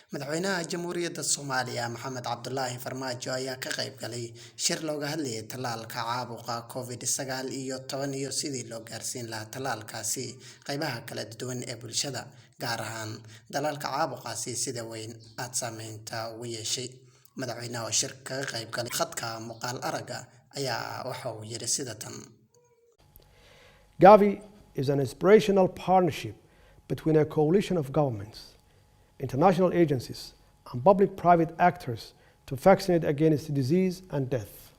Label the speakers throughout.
Speaker 1: madaxweynaha jamhuuriyadda Soomaaliya Maxamed Cabdullaahi Farmajo ayaa ka qayb galay shir looga hadlayay tallaalka caabuqa COVID-19 iyo sidii loo gaarsiin lahaa tallaalkaasi qaybaha kala duwan ee bulshada, gaar ahaan dalalka caabuqaasi sida weyn aad saameynta ugu yeeshay. Madaxweynaha oo shir kaga qayb galay khadka muuqaal aragga ayaa waxa uu yiri sida tan.
Speaker 2: Gavi is an inspirational partnership between a coalition of governments, international agencies, and public-private actors to vaccinate against disease and death.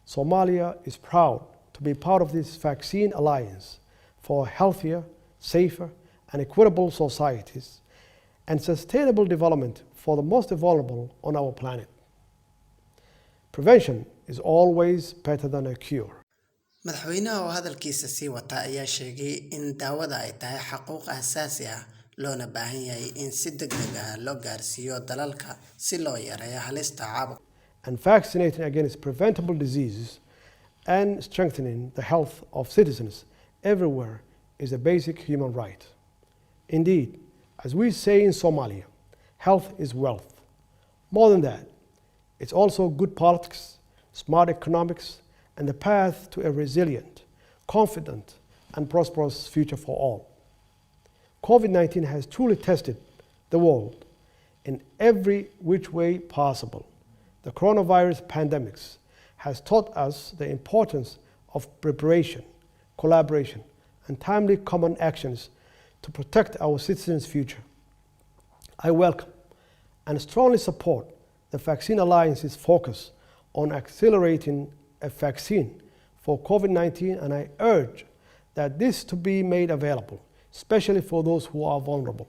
Speaker 2: Somalia is proud to be part of this vaccine alliance for healthier, safer, and equitable societies and sustainable development for the most vulnerable on our planet. Prevention is always better than a cure.
Speaker 1: Madaxweynaha oo hadalkiisa sii wata ayaa sheegay in daawada ay tahay xaquuq aasaasi ah loona baahan yahay in si degdeg ah loo gaarsiiyo dalalka si loo yareeyo halista caabuqa.
Speaker 2: And vaccinating against preventable diseases and strengthening the health of citizens everywhere is a basic human right. Indeed, as we say in Somalia, health is wealth. More than that, it's also good politics, smart economics, and the path to a resilient, confident, and prosperous future for all. COVID-19 has truly tested the world in every which way possible. The coronavirus pandemic has taught us the importance of preparation, collaboration, and timely common actions to protect our citizens' future. I welcome and strongly support the Vaccine Alliance's focus on accelerating a vaccine for COVID-19, and I urge that this to be made available, especially for those who are vulnerable.